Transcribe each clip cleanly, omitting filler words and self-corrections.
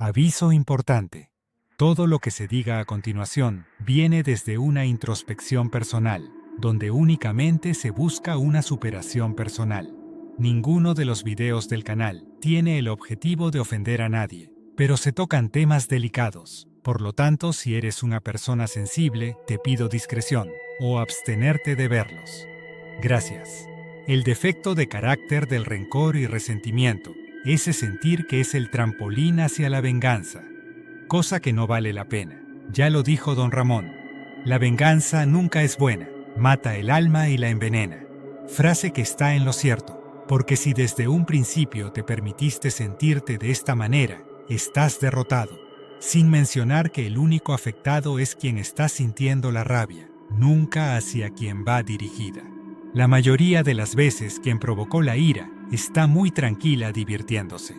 Aviso importante. Todo lo que se diga a continuación viene desde una introspección personal, donde únicamente se busca una superación personal. Ninguno de los videos del canal tiene el objetivo de ofender a nadie, pero se tocan temas delicados. Por lo tanto, si eres una persona sensible, te pido discreción o abstenerte de verlos. Gracias. El defecto de carácter del rencor y resentimiento, ese sentir que es el trampolín hacia la venganza, cosa que no vale la pena. Ya lo dijo don Ramón. La venganza nunca es buena, mata el alma y la envenena. Frase que está en lo cierto, porque si desde un principio te permitiste sentirte de esta manera, estás derrotado. Sin mencionar que el único afectado es quien está sintiendo la rabia, nunca hacia quien va dirigida. La mayoría de las veces quien provocó la ira está muy tranquila divirtiéndose.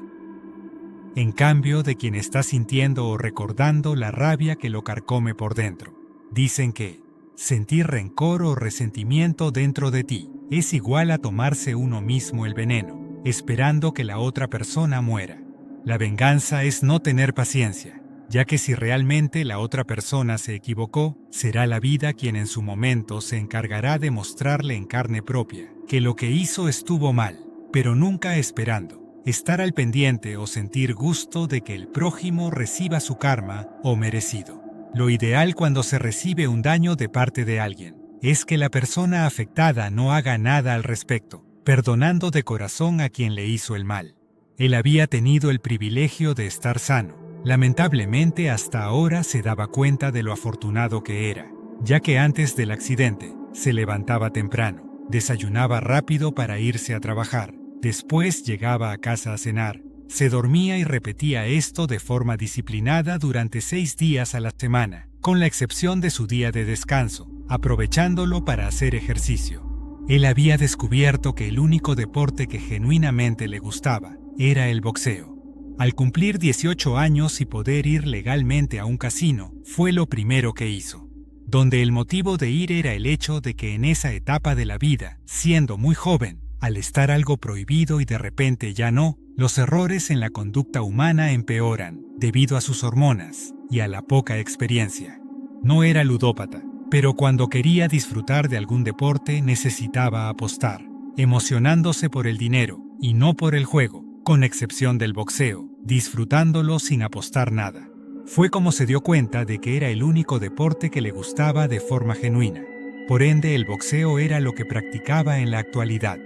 En cambio de quien está sintiendo o recordando la rabia que lo carcome por dentro. Dicen que sentir rencor o resentimiento dentro de ti es igual a tomarse uno mismo el veneno, esperando que la otra persona muera. La venganza es no tener paciencia, ya que si realmente la otra persona se equivocó, será la vida quien en su momento se encargará de mostrarle en carne propia que lo que hizo estuvo mal, pero nunca esperando estar al pendiente o sentir gusto de que el prójimo reciba su karma o merecido. Lo ideal cuando se recibe un daño de parte de alguien es que la persona afectada no haga nada al respecto, perdonando de corazón a quien le hizo el mal. Él había tenido el privilegio de estar sano. Lamentablemente hasta ahora se daba cuenta de lo afortunado que era, ya que antes del accidente se levantaba temprano, desayunaba rápido para irse a trabajar, después llegaba a casa a cenar, se dormía y repetía esto de forma disciplinada durante 6 días a la semana, con la excepción de su día de descanso, aprovechándolo para hacer ejercicio. Él había descubierto que el único deporte que genuinamente le gustaba era el boxeo. Al cumplir 18 años y poder ir legalmente a un casino, fue lo primero que hizo, donde el motivo de ir era el hecho de que en esa etapa de la vida, siendo muy joven, al estar algo prohibido y de repente ya no, los errores en la conducta humana empeoran debido a sus hormonas y a la poca experiencia. No era ludópata, pero cuando quería disfrutar de algún deporte necesitaba apostar, emocionándose por el dinero y no por el juego, con excepción del boxeo, disfrutándolo sin apostar nada. Fue como se dio cuenta de que era el único deporte que le gustaba de forma genuina. Por ende, el boxeo era lo que practicaba en la actualidad.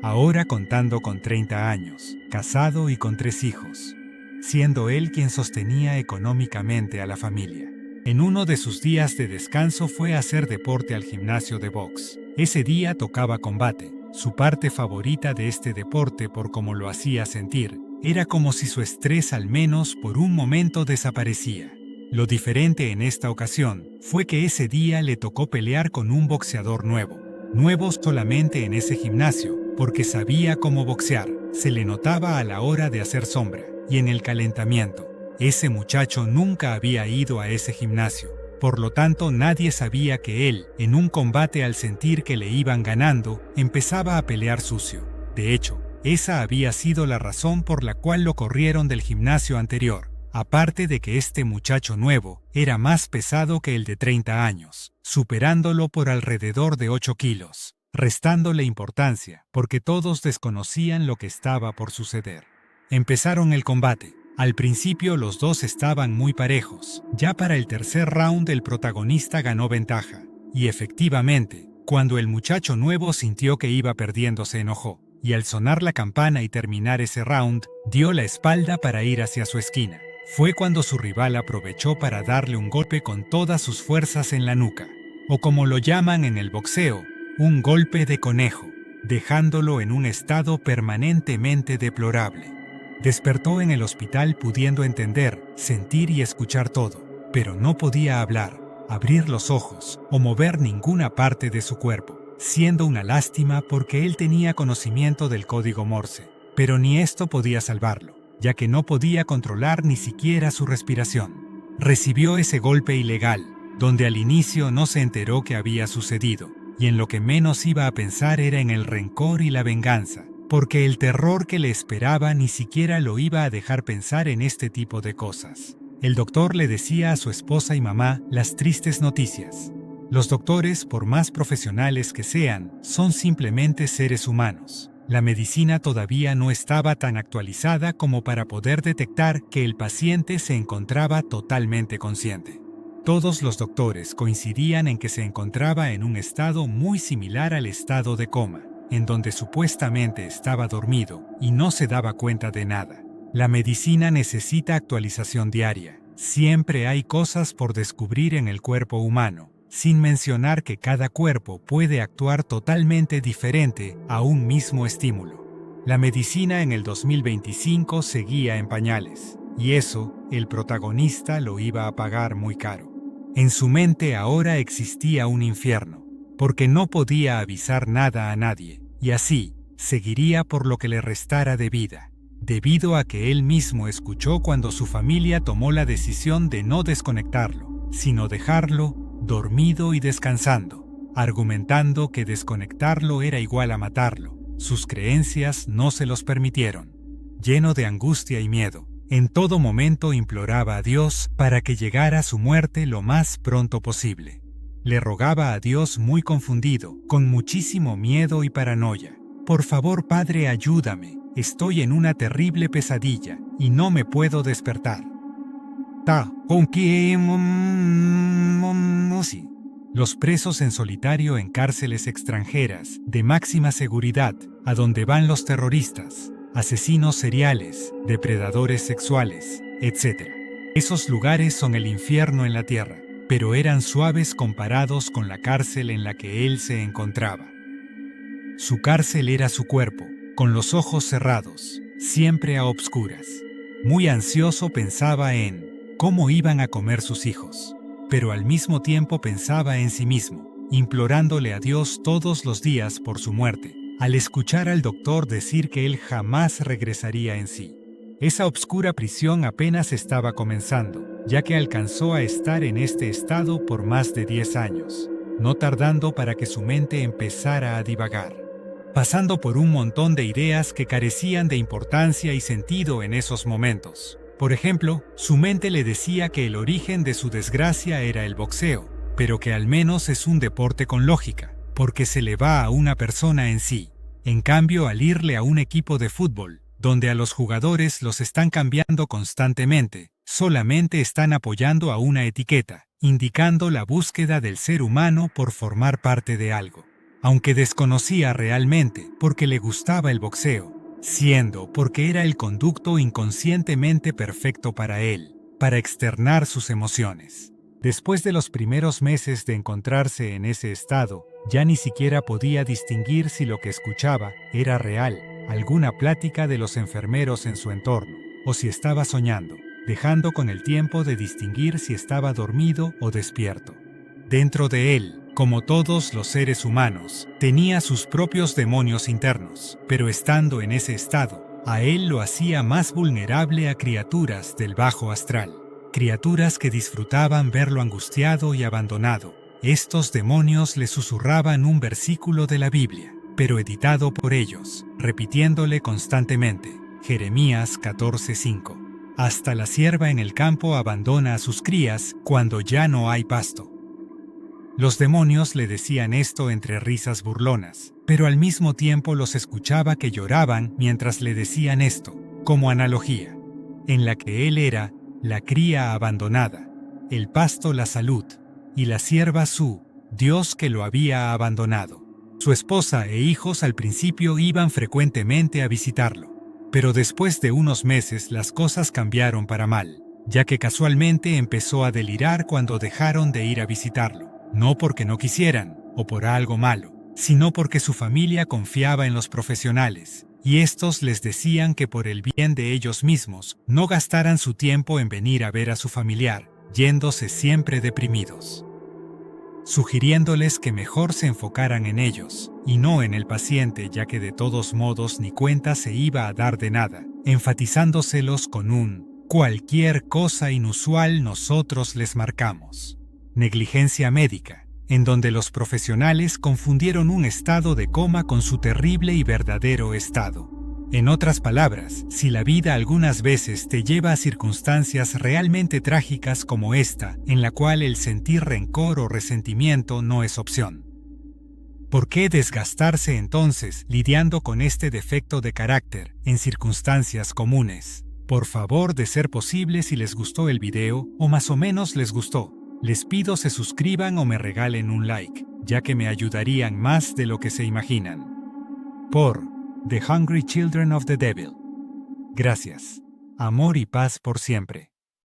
Ahora contando con 30 años, casado y con 3 hijos, siendo él quien sostenía económicamente a la familia. En uno de sus días de descanso fue a hacer deporte al gimnasio de box. Ese día tocaba combate. Su parte favorita de este deporte por cómo lo hacía sentir, era como si su estrés al menos por un momento desaparecía. Lo diferente en esta ocasión fue que ese día le tocó pelear con un boxeador nuevo solamente en ese gimnasio, porque sabía cómo boxear, se le notaba a la hora de hacer sombra y en el calentamiento. Ese muchacho nunca había ido a ese gimnasio. Por lo tanto, nadie sabía que él, en un combate al sentir que le iban ganando, empezaba a pelear sucio. De hecho, esa había sido la razón por la cual lo corrieron del gimnasio anterior. Aparte de que este muchacho nuevo era más pesado que el de 30 años, superándolo por alrededor de 8 kilos, restándole importancia porque todos desconocían lo que estaba por suceder. Empezaron el combate. Al principio los dos estaban muy parejos. Ya para el tercer round el protagonista ganó ventaja. Y efectivamente, cuando el muchacho nuevo sintió que iba perdiendo se enojó. Y al sonar la campana y terminar ese round, dio la espalda para ir hacia su esquina. Fue cuando su rival aprovechó para darle un golpe con todas sus fuerzas en la nuca. O como lo llaman en el boxeo, un golpe de conejo, dejándolo en un estado permanentemente deplorable. Despertó en el hospital pudiendo entender, sentir y escuchar todo, pero no podía hablar, abrir los ojos o mover ninguna parte de su cuerpo, siendo una lástima porque él tenía conocimiento del código Morse, pero ni esto podía salvarlo, ya que no podía controlar ni siquiera su respiración. Recibió ese golpe ilegal, donde al inicio no se enteró que había sucedido, y en lo que menos iba a pensar era en el rencor y la venganza, porque el terror que le esperaba ni siquiera lo iba a dejar pensar en este tipo de cosas. El doctor le decía a su esposa y mamá las tristes noticias. Los doctores, por más profesionales que sean, son simplemente seres humanos. La medicina todavía no estaba tan actualizada como para poder detectar que el paciente se encontraba totalmente consciente. Todos los doctores coincidían en que se encontraba en un estado muy similar al estado de coma, en donde supuestamente estaba dormido y no se daba cuenta de nada. La medicina necesita actualización diaria. Siempre hay cosas por descubrir en el cuerpo humano, sin mencionar que cada cuerpo puede actuar totalmente diferente a un mismo estímulo. La medicina en el 2025 seguía en pañales, y eso, el protagonista lo iba a pagar muy caro. En su mente ahora existía un infierno, porque no podía avisar nada a nadie, y así seguiría por lo que le restara de vida, debido a que él mismo escuchó cuando su familia tomó la decisión de no desconectarlo, sino dejarlo dormido y descansando, argumentando que desconectarlo era igual a matarlo. Sus creencias no se los permitieron. Lleno de angustia y miedo, en todo momento imploraba a Dios para que llegara su muerte lo más pronto posible. Le rogaba a Dios muy confundido, con muchísimo miedo y paranoia. Por favor, Padre, ayúdame. Estoy en una terrible pesadilla y no me puedo despertar. Los presos en solitario en cárceles extranjeras de máxima seguridad, a donde van los terroristas, asesinos seriales, depredadores sexuales, etc. Esos lugares son el infierno en la tierra, pero eran suaves comparados con la cárcel en la que él se encontraba. Su cárcel era su cuerpo, con los ojos cerrados, siempre a obscuras. Muy ansioso pensaba en cómo iban a comer sus hijos, pero al mismo tiempo pensaba en sí mismo, implorándole a Dios todos los días por su muerte, al escuchar al doctor decir que él jamás regresaría en sí. Esa oscura prisión apenas estaba comenzando, ya que alcanzó a estar en este estado por más de 10 años, no tardando para que su mente empezara a divagar, pasando por un montón de ideas que carecían de importancia y sentido en esos momentos. Por ejemplo, su mente le decía que el origen de su desgracia era el boxeo, pero que al menos es un deporte con lógica, porque se le va a una persona en sí. En cambio, al irle a un equipo de fútbol, donde a los jugadores los están cambiando constantemente, solamente están apoyando a una etiqueta, indicando la búsqueda del ser humano por formar parte de algo. Aunque desconocía realmente porque le gustaba el boxeo, siendo porque era el conducto inconscientemente perfecto para él, para externar sus emociones. Después de los primeros meses de encontrarse en ese estado, ya ni siquiera podía distinguir si lo que escuchaba era real, alguna plática de los enfermeros en su entorno, o si estaba soñando, dejando con el tiempo de distinguir si estaba dormido o despierto. Dentro de él, como todos los seres humanos, tenía sus propios demonios internos, pero estando en ese estado, a él lo hacía más vulnerable a criaturas del bajo astral, criaturas que disfrutaban verlo angustiado y abandonado. Estos demonios le susurraban un versículo de la Biblia, pero editado por ellos, repitiéndole constantemente, Jeremías 14:5. Hasta la cierva en el campo abandona a sus crías cuando ya no hay pasto. Los demonios le decían esto entre risas burlonas, pero al mismo tiempo los escuchaba que lloraban mientras le decían esto, como analogía, en la que él era la cría abandonada, el pasto la salud, y la sierva su Dios que lo había abandonado. Su esposa e hijos al principio iban frecuentemente a visitarlo, pero después de unos meses las cosas cambiaron para mal, ya que casualmente empezó a delirar cuando dejaron de ir a visitarlo. No porque no quisieran, o por algo malo, sino porque su familia confiaba en los profesionales, y estos les decían que por el bien de ellos mismos, no gastaran su tiempo en venir a ver a su familiar, yéndose siempre deprimidos, sugiriéndoles que mejor se enfocaran en ellos, y no en el paciente, ya que de todos modos ni cuenta se iba a dar de nada, enfatizándoselos con un cualquier cosa inusual nosotros les marcamos. Negligencia médica, en donde los profesionales confundieron un estado de coma con su terrible y verdadero estado. En otras palabras, si la vida algunas veces te lleva a circunstancias realmente trágicas como esta, en la cual el sentir rencor o resentimiento no es opción. ¿Por qué desgastarse entonces lidiando con este defecto de carácter en circunstancias comunes? Por favor, de ser posible, si les gustó el video o más o menos les gustó, les pido se suscriban o me regalen un like, ya que me ayudarían más de lo que se imaginan. Por The Hungry Children of the Devil. Gracias. Amor y paz por siempre.